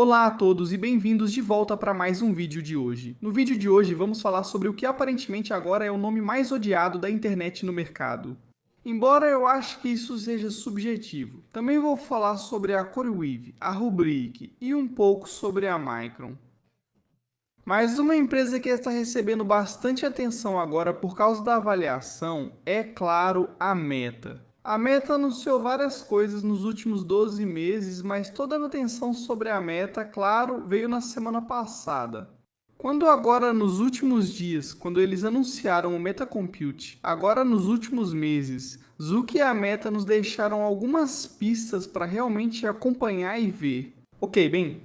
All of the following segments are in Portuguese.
Olá a todos e bem-vindos de volta para mais um vídeo de hoje. No vídeo de hoje vamos falar sobre o que aparentemente agora é o nome mais odiado da internet no mercado. Embora eu ache que isso seja subjetivo. Também vou falar sobre a CoreWeave, a Rubrik e um pouco sobre a Micron. Mas uma empresa que está recebendo bastante atenção agora por causa da avaliação é, claro, a Meta. A Meta anunciou várias coisas nos últimos 12 meses, mas toda a atenção sobre a Meta, claro, veio na semana passada. Quando agora nos últimos dias, quando eles anunciaram o Meta Compute, agora nos últimos meses, Zuck e a Meta nos deixaram algumas pistas para realmente acompanhar e ver. Ok, bem,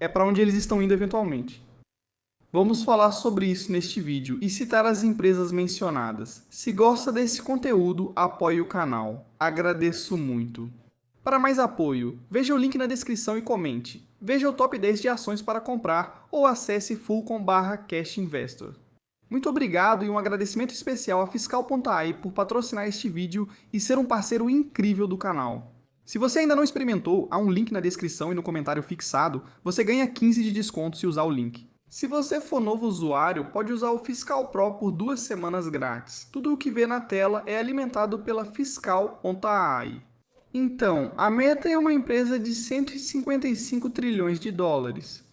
é para onde eles estão indo eventualmente. Vamos falar sobre isso neste vídeo e citar as empresas mencionadas. Se gosta desse conteúdo, apoie o canal. Agradeço muito. Para mais apoio, veja o link na descrição e comente. Veja o top 10 de ações para comprar ou acesse full.com/cashinvestor. Muito obrigado e um agradecimento especial a Fiscal.ai por patrocinar este vídeo e ser um parceiro incrível do canal. Se você ainda não experimentou, há um link na descrição e no comentário fixado, você ganha 15 de desconto se usar o link. Se você for novo usuário, pode usar o Fiscal Pro por 2 semanas grátis. Tudo o que vê na tela é alimentado pela Fiscal.ai. Então, a Meta é uma empresa de 155 trilhões de dólares.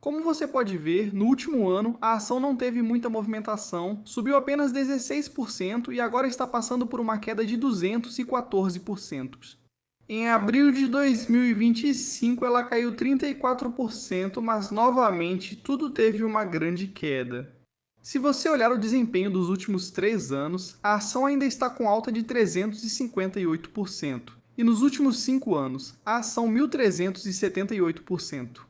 Como você pode ver, no último ano, a ação não teve muita movimentação, subiu apenas 16% e agora está passando por uma queda de 214%. Em abril de 2025, ela caiu 34%, mas novamente tudo teve uma grande queda. Se você olhar o desempenho dos últimos 3 anos, a ação ainda está com alta de 358%, e nos últimos 5 anos, a ação 1.378%.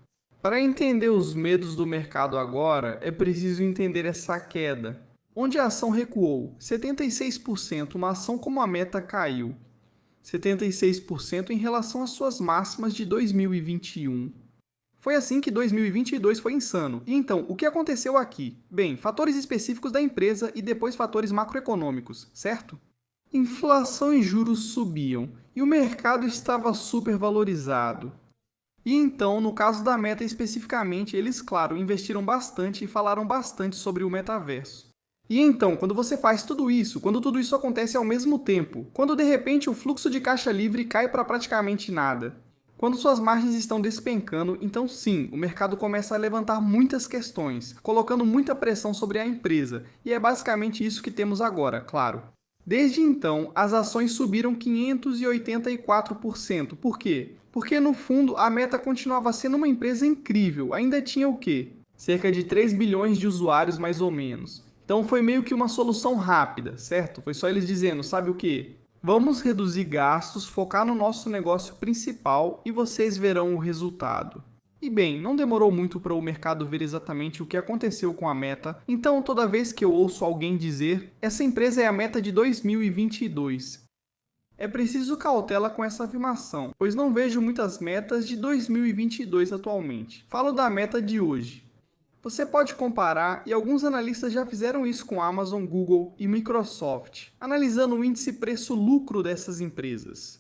Para entender os medos do mercado agora, é preciso entender essa queda. Onde a ação recuou, 76%, uma ação como a Meta caiu. 76% em relação às suas máximas de 2021. Foi assim que 2022 foi insano. E então, o que aconteceu aqui? Bem, fatores específicos da empresa e depois fatores macroeconômicos, certo? Inflação e juros subiam, e o mercado estava supervalorizado. E então, no caso da Meta especificamente, eles, claro, investiram bastante e falaram bastante sobre o metaverso. E então, quando você faz tudo isso, quando tudo isso acontece ao mesmo tempo, quando de repente o fluxo de caixa livre cai para praticamente nada, quando suas margens estão despencando, então sim, o mercado começa a levantar muitas questões, colocando muita pressão sobre a empresa, e é basicamente isso que temos agora, claro. Desde então, as ações subiram 584%. Por quê? Porque no fundo a Meta continuava sendo uma empresa incrível, ainda tinha o quê? Cerca de 3 bilhões de usuários mais ou menos. Então foi meio que uma solução rápida, certo? Foi só eles dizendo, sabe o quê? Vamos reduzir gastos, focar no nosso negócio principal e vocês verão o resultado. E bem, não demorou muito para o mercado ver exatamente o que aconteceu com a Meta, então toda vez que eu ouço alguém dizer, essa empresa é a Meta de 2022. É preciso cautela com essa afirmação, pois não vejo muitas metas de 2022 atualmente. Falo da meta de hoje. Você pode comparar, e alguns analistas já fizeram isso com Amazon, Google e Microsoft, analisando o índice preço-lucro dessas empresas.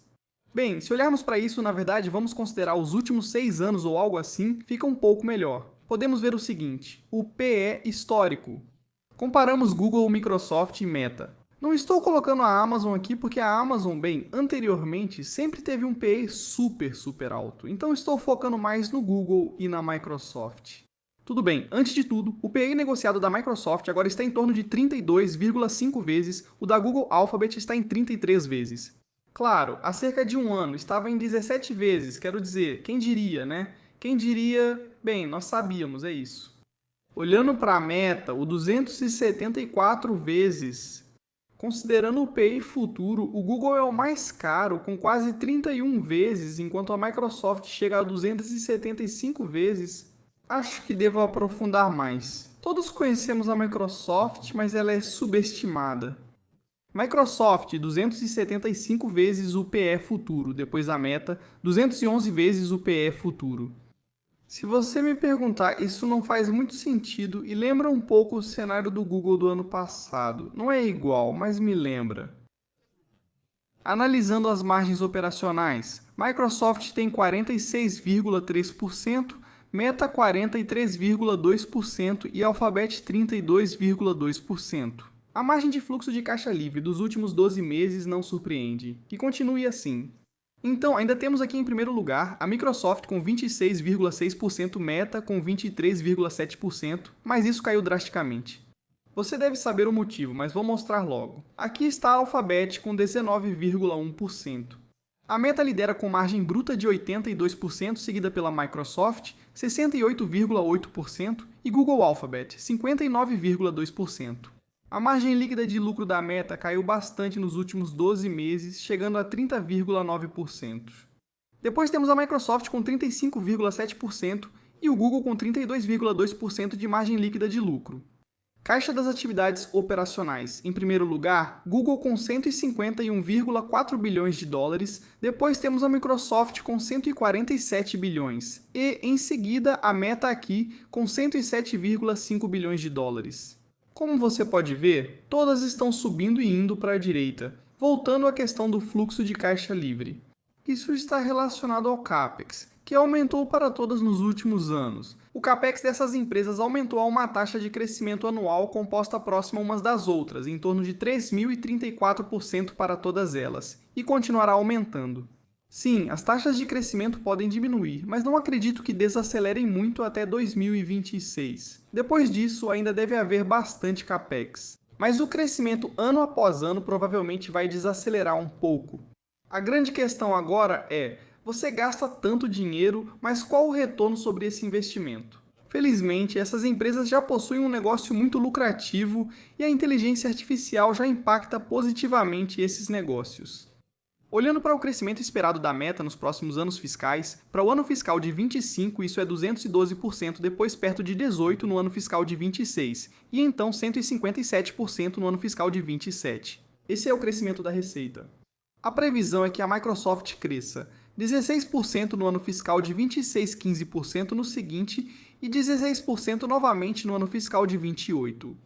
Bem, se olharmos para isso, na verdade, vamos considerar os últimos 6 anos ou algo assim, fica um pouco melhor. Podemos ver o seguinte, o PE histórico. Comparamos Google, Microsoft e Meta. Não estou colocando a Amazon aqui porque a Amazon, bem, anteriormente sempre teve um PE super alto, então estou focando mais no Google e na Microsoft. Tudo bem, antes de tudo, o PE negociado da Microsoft agora está em torno de 32,5 vezes, o da Google Alphabet está em 33 vezes. Claro, há cerca de um ano estava em 17 vezes, quero dizer, quem diria, né? Quem diria, bem, nós sabíamos, é isso. Olhando para a Meta, o 274 vezes. Considerando o PI futuro, o Google é o mais caro, com quase 31 vezes, enquanto a Microsoft chega a 275 vezes. Acho que devo aprofundar mais. Todos conhecemos a Microsoft, mas ela é subestimada. Microsoft, 275 vezes o PE futuro, depois a Meta, 211 vezes o PE futuro. Se você me perguntar, isso não faz muito sentido e lembra um pouco o cenário do Google do ano passado. Não é igual, mas me lembra. Analisando as margens operacionais, Microsoft tem 46,3%, Meta 43,2% e Alphabet 32,2%. A margem de fluxo de caixa livre dos últimos 12 meses não surpreende, que continue assim. Então, ainda temos aqui em primeiro lugar a Microsoft com 26,6%, Meta com 23,7%, mas isso caiu drasticamente. Você deve saber o motivo, mas vou mostrar logo. Aqui está a Alphabet com 19,1%. A Meta lidera com margem bruta de 82%, seguida pela Microsoft, 68,8%, e Google Alphabet, 59,2%. A margem líquida de lucro da Meta caiu bastante nos últimos 12 meses, chegando a 30,9%. Depois temos a Microsoft com 35,7% e o Google com 32,2% de margem líquida de lucro. Caixa das atividades operacionais. Em primeiro lugar, Google com 151,4 bilhões de dólares, depois temos a Microsoft com 147 bilhões e, em seguida, a Meta aqui com 107,5 bilhões de dólares. Como você pode ver, todas estão subindo e indo para a direita, voltando à questão do fluxo de caixa livre. Isso está relacionado ao CAPEX, que aumentou para todas nos últimos anos. O CAPEX dessas empresas aumentou a uma taxa de crescimento anual composta próxima umas das outras, em torno de 3.034% para todas elas, e continuará aumentando. Sim, as taxas de crescimento podem diminuir, mas não acredito que desacelerem muito até 2026. Depois disso, ainda deve haver bastante CAPEX. Mas o crescimento ano após ano provavelmente vai desacelerar um pouco. A grande questão agora é, você gasta tanto dinheiro, mas qual o retorno sobre esse investimento? Felizmente, essas empresas já possuem um negócio muito lucrativo e a inteligência artificial já impacta positivamente esses negócios. Olhando para o crescimento esperado da Meta nos próximos anos fiscais, para o ano fiscal de 25 isso é 212%, depois perto de 18% no ano fiscal de 26, e então 157% no ano fiscal de 27. Esse é o crescimento da receita. A previsão é que a Microsoft cresça 16% no ano fiscal de 26, 15% no seguinte e 16% novamente no ano fiscal de 28.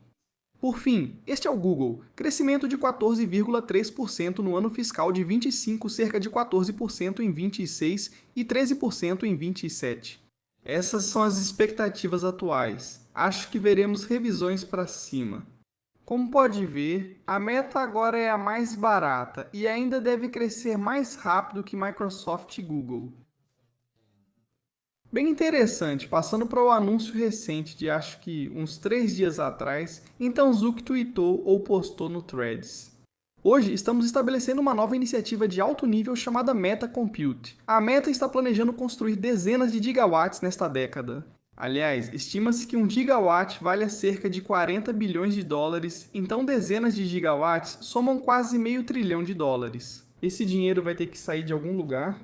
Por fim, este é o Google, crescimento de 14,3% no ano fiscal de 25, cerca de 14% em 26 e 13% em 27. Essas são as expectativas atuais. Acho que veremos revisões para cima. Como pode ver, a Meta agora é a mais barata e ainda deve crescer mais rápido que Microsoft e Google. Bem interessante, passando para o anúncio recente de acho que uns 3 dias atrás, então Zuck tweetou ou postou no Threads. Hoje estamos estabelecendo uma nova iniciativa de alto nível chamada Meta Compute. A Meta está planejando construir dezenas de gigawatts nesta década. Aliás, estima-se que 1 gigawatt vale cerca de 40 bilhões de dólares, então dezenas de gigawatts somam quase meio trilhão de dólares. Esse dinheiro vai ter que sair de algum lugar.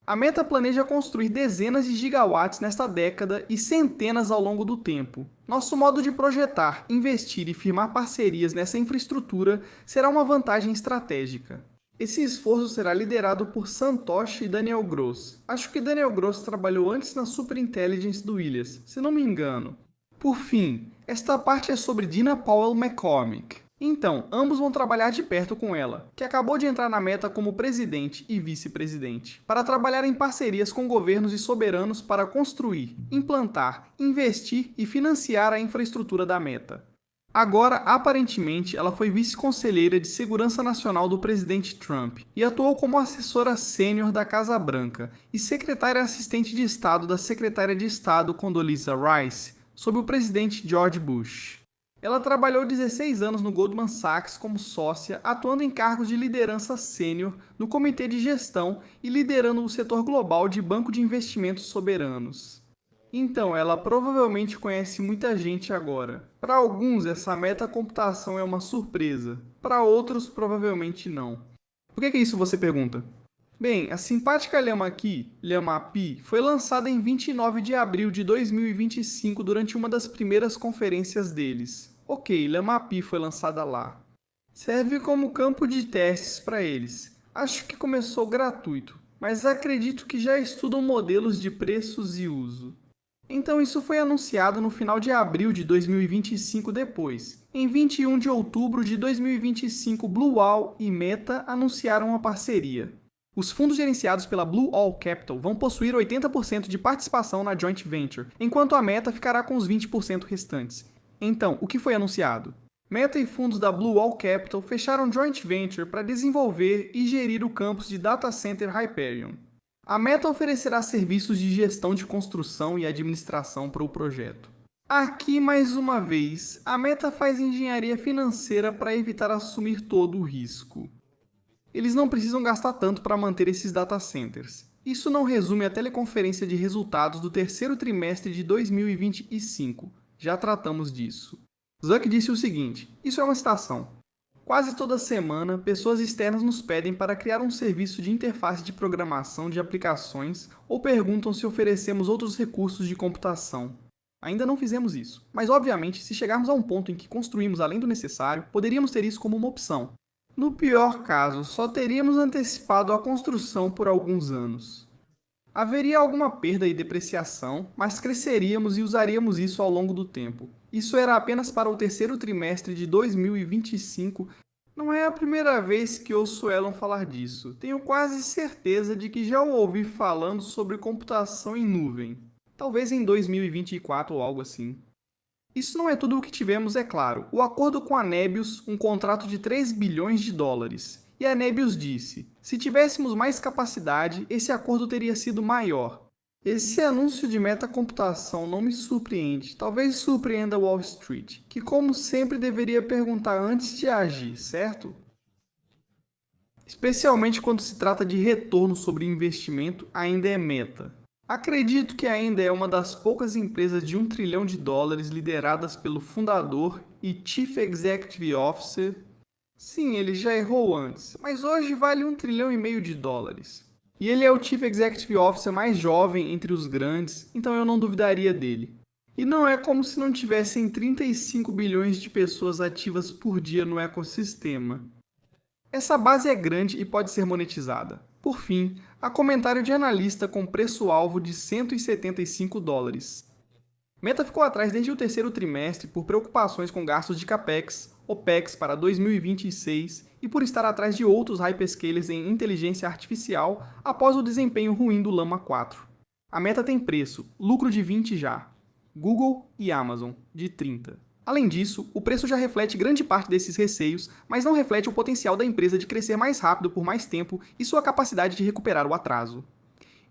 A Meta planeja construir dezenas de gigawatts nesta década e centenas ao longo do tempo. Nosso modo de projetar, investir e firmar parcerias nessa infraestrutura será uma vantagem estratégica. Esse esforço será liderado por Santosh e Daniel Gross. Acho que Daniel Gross trabalhou antes na Superintelligence do Williams, se não me engano. Por fim, esta parte é sobre Dina Powell McCormick. Então, ambos vão trabalhar de perto com ela, que acabou de entrar na Meta como presidente e vice-presidente, para trabalhar em parcerias com governos e soberanos para construir, implantar, investir e financiar a infraestrutura da Meta. Agora, aparentemente, ela foi vice-conselheira de Segurança Nacional do presidente Trump e atuou como assessora sênior da Casa Branca e secretária assistente de Estado da secretária de Estado Condoleezza Rice, sob o presidente George Bush. Ela trabalhou 16 anos no Goldman Sachs como sócia, atuando em cargos de liderança sênior no Comitê de Gestão e liderando o setor global de banco de investimentos soberanos. Então, ela provavelmente conhece muita gente agora. Para alguns, essa metacomputação é uma surpresa. Para outros, provavelmente não. Por que isso você pergunta? Bem, a simpática lhama aqui, Llama Pi, foi lançada em 29 de abril de 2025 durante uma das primeiras conferências deles. Ok, Llama Pi foi lançada lá. Serve como campo de testes para eles. Acho que começou gratuito, mas acredito que já estudam modelos de preços e uso. Então isso foi anunciado no final de abril de 2025 depois. Em 21 de outubro de 2025, Blue Wall e Meta anunciaram uma parceria. Os fundos gerenciados pela Blue Owl Capital vão possuir 80% de participação na joint venture, enquanto a Meta ficará com os 20% restantes. Então, o que foi anunciado? Meta e fundos da Blue Owl Capital fecharam joint venture para desenvolver e gerir o campus de data center Hyperion. A Meta oferecerá serviços de gestão de construção e administração para o projeto. Aqui, mais uma vez, a Meta faz engenharia financeira para evitar assumir todo o risco. Eles não precisam gastar tanto para manter esses data centers. Isso não resume a teleconferência de resultados do terceiro trimestre de 2025. Já tratamos disso. Zuck disse o seguinte, isso é uma citação. Quase toda semana, pessoas externas nos pedem para criar um serviço de interface de programação de aplicações ou perguntam se oferecemos outros recursos de computação. Ainda não fizemos isso, mas obviamente, se chegarmos a um ponto em que construímos além do necessário, poderíamos ter isso como uma opção. No pior caso, só teríamos antecipado a construção por alguns anos. Haveria alguma perda e depreciação, mas cresceríamos e usaríamos isso ao longo do tempo. Isso era apenas para o terceiro trimestre de 2025. Não é a primeira vez que ouço Elon falar disso. Tenho quase certeza de que já o ouvi falando sobre computação em nuvem. Talvez em 2024 ou algo assim. Isso não é tudo o que tivemos, é claro. O acordo com a Nebius, um contrato de 3 bilhões de dólares. E a Nebius disse, se tivéssemos mais capacidade, esse acordo teria sido maior. Esse anúncio de metacomputação não me surpreende, talvez surpreenda Wall Street, que como sempre deveria perguntar antes de agir, certo? Especialmente quando se trata de retorno sobre investimento, ainda é Meta. Acredito que ainda é uma das poucas empresas de $1 trilhão lideradas pelo fundador e Chief Executive Officer. Sim, ele já errou antes, mas hoje vale $1,5 trilhão. E ele é o Chief Executive Officer mais jovem entre os grandes, então eu não duvidaria dele. E não é como se não tivessem 35 bilhões de pessoas ativas por dia no ecossistema. Essa base é grande e pode ser monetizada. Por fim, há comentário de analista com preço-alvo de $175. Meta ficou atrás desde o terceiro trimestre por preocupações com gastos de CAPEX, OPEX para 2026 e por estar atrás de outros hyperscalers em inteligência artificial após o desempenho ruim do Llama 4. A Meta tem preço, lucro de 20 já. Google e Amazon, de 30. Além disso, o preço já reflete grande parte desses receios, mas não reflete o potencial da empresa de crescer mais rápido por mais tempo e sua capacidade de recuperar o atraso.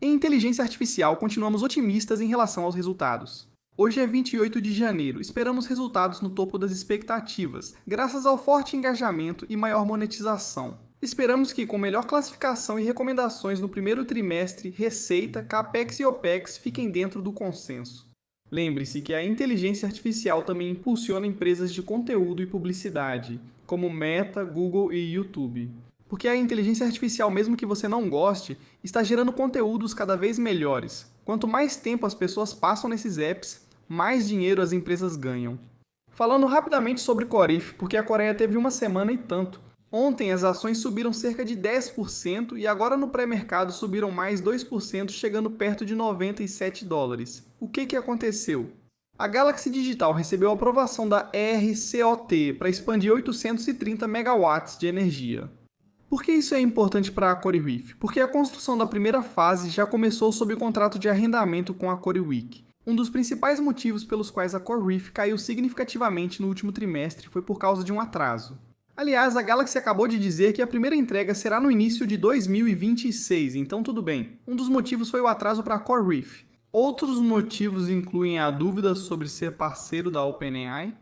Em inteligência artificial, continuamos otimistas em relação aos resultados. Hoje é 28 de janeiro, esperamos resultados no topo das expectativas, graças ao forte engajamento e maior monetização. Esperamos que, com melhor classificação e recomendações no primeiro trimestre, receita, CAPEX e OPEX fiquem dentro do consenso. Lembre-se que a inteligência artificial também impulsiona empresas de conteúdo e publicidade, como Meta, Google e YouTube. Porque a inteligência artificial, mesmo que você não goste, está gerando conteúdos cada vez melhores. Quanto mais tempo as pessoas passam nesses apps, mais dinheiro as empresas ganham. Falando rapidamente sobre Corif, porque a Coreia teve uma semana e tanto. Ontem as ações subiram cerca de 10% e agora no pré-mercado subiram mais 2%, chegando perto de $97. O que aconteceu? A Galaxy Digital recebeu a aprovação da RCOT para expandir 830 megawatts de energia. Por que isso é importante para a CoreWeave? Porque a construção da primeira fase já começou sob contrato de arrendamento com a CoreWeave. Um dos principais motivos pelos quais a CoreWeave caiu significativamente no último trimestre foi por causa de um atraso. Aliás, a Galaxy acabou de dizer que a primeira entrega será no início de 2026, então tudo bem. Um dos motivos foi o atraso para a CoreWeave. Outros motivos incluem a dúvida sobre ser parceiro da OpenAI,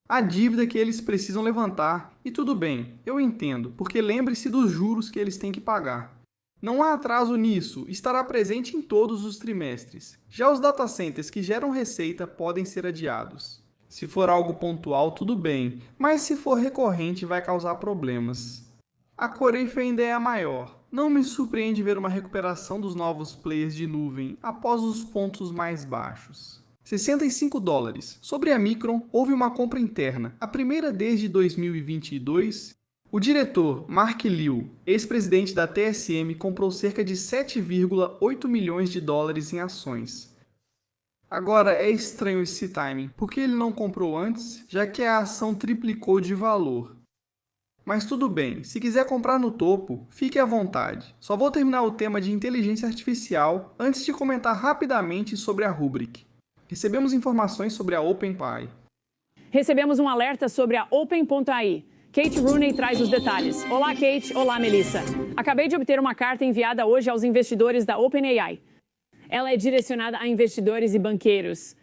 a dívida que eles precisam levantar, e tudo bem, eu entendo, porque lembre-se dos juros que eles têm que pagar. Não há atraso nisso, estará presente em todos os trimestres. Já os data centers que geram receita podem ser adiados. Se for algo pontual, tudo bem, mas se for recorrente, vai causar problemas. A Corif ainda é a maior. Não me surpreende ver uma recuperação dos novos players de nuvem após os pontos mais baixos. $65. Sobre a Micron, houve uma compra interna, a primeira desde 2022. O diretor, Mark Liu, ex-presidente da TSM, comprou cerca de $7,8 milhões em ações. Agora, é estranho esse timing, porque ele não comprou antes, já que a ação triplicou de valor. Mas tudo bem, se quiser comprar no topo, fique à vontade. Só vou terminar o tema de inteligência artificial antes de comentar rapidamente sobre a Rubrik. Recebemos informações sobre a OpenAI. Recebemos um alerta sobre a Open.ai. Kate Rooney traz os detalhes. Olá, Kate. Olá, Melissa. Acabei de obter uma carta enviada hoje aos investidores da OpenAI. Ela é direcionada a investidores e banqueiros.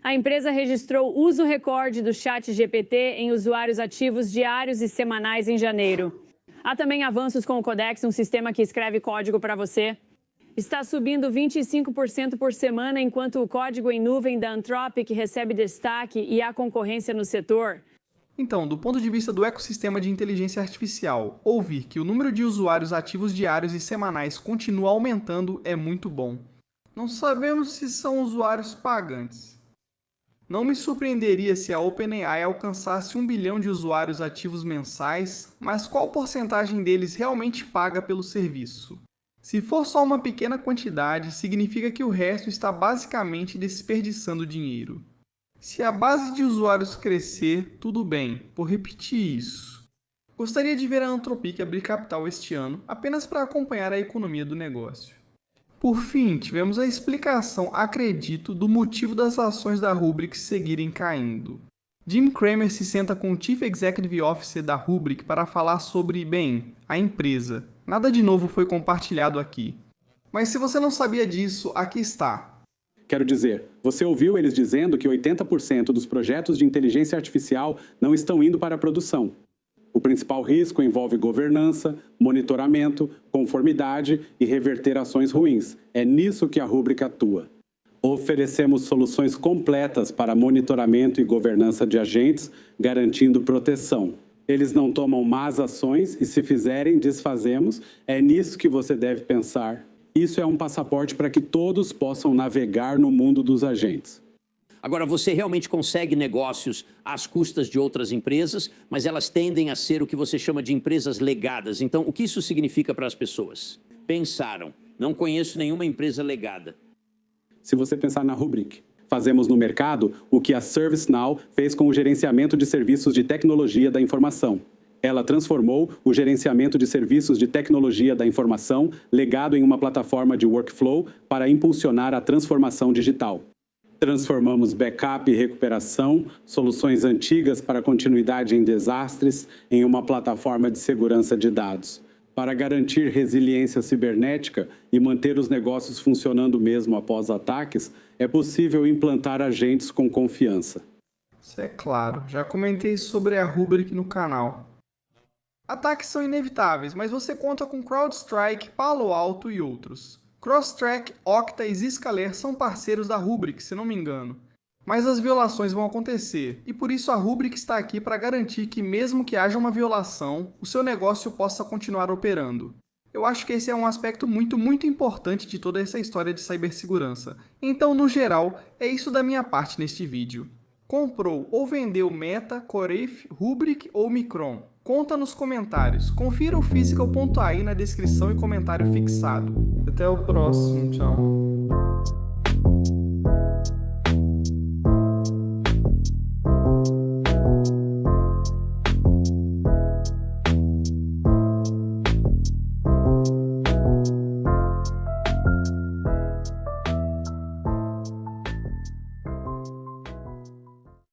A empresa registrou uso recorde do ChatGPT em usuários ativos diários e semanais em janeiro. Há também avanços com o Codex, um sistema que escreve código para você. Está subindo 25% por semana, enquanto o código em nuvem da Anthropic recebe destaque e há concorrência no setor. Então, do ponto de vista do ecossistema de inteligência artificial, ouvir que o número de usuários ativos diários e semanais continua aumentando é muito bom. Não sabemos se são usuários pagantes. Não me surpreenderia se a OpenAI alcançasse 1 bilhão de usuários ativos mensais, mas qual porcentagem deles realmente paga pelo serviço? Se for só uma pequena quantidade, significa que o resto está basicamente desperdiçando dinheiro. Se a base de usuários crescer, tudo bem, vou repetir isso. Gostaria de ver a Anthropic abrir capital este ano, apenas para acompanhar a economia do negócio. Por fim, tivemos a explicação, acredito, do motivo das ações da Rubrik seguirem caindo. Jim Cramer se senta com o Chief Executive Officer da Rubrik para falar sobre, bem, a empresa. Nada de novo foi compartilhado aqui. Mas se você não sabia disso, aqui está. Quero dizer, você ouviu eles dizendo que 80% dos projetos de inteligência artificial não estão indo para a produção. O principal risco envolve governança, monitoramento, conformidade e reverter ações ruins. É nisso que a Rubrik atua. Oferecemos soluções completas para monitoramento e governança de agentes, garantindo proteção. Eles não tomam más ações e, se fizerem, desfazemos. É nisso que você deve pensar. Isso é um passaporte para que todos possam navegar no mundo dos agentes. Agora, você realmente consegue negócios às custas de outras empresas, mas elas tendem a ser o que você chama de empresas legadas. Então, o que isso significa para as pessoas? Pensaram, não conheço nenhuma empresa legada. Se você pensar na Rubrik, fazemos no mercado o que a ServiceNow fez com o gerenciamento de serviços de tecnologia da informação. Ela transformou o gerenciamento de serviços de tecnologia da informação legado em uma plataforma de workflow para impulsionar a transformação digital. Transformamos backup e recuperação, soluções antigas para continuidade em desastres, em uma plataforma de segurança de dados. Para garantir resiliência cibernética e manter os negócios funcionando mesmo após ataques, é possível implantar agentes com confiança. Isso é claro, já comentei sobre a Rubrik no canal. Ataques são inevitáveis, mas você conta com CrowdStrike, Palo Alto e outros. Crosstrek, Okta e Zscaler são parceiros da Rubrik, se não me engano. Mas as violações vão acontecer, e por isso a Rubrik está aqui para garantir que, mesmo que haja uma violação, o seu negócio possa continuar operando. Eu acho que esse é um aspecto muito importante de toda essa história de cibersegurança. Então, no geral, é isso da minha parte neste vídeo. Comprou ou vendeu Meta, Coref, Rubrik ou Micron? Conta nos comentários. Confira o Physical.ai na descrição e comentário fixado. Até o próximo, tchau.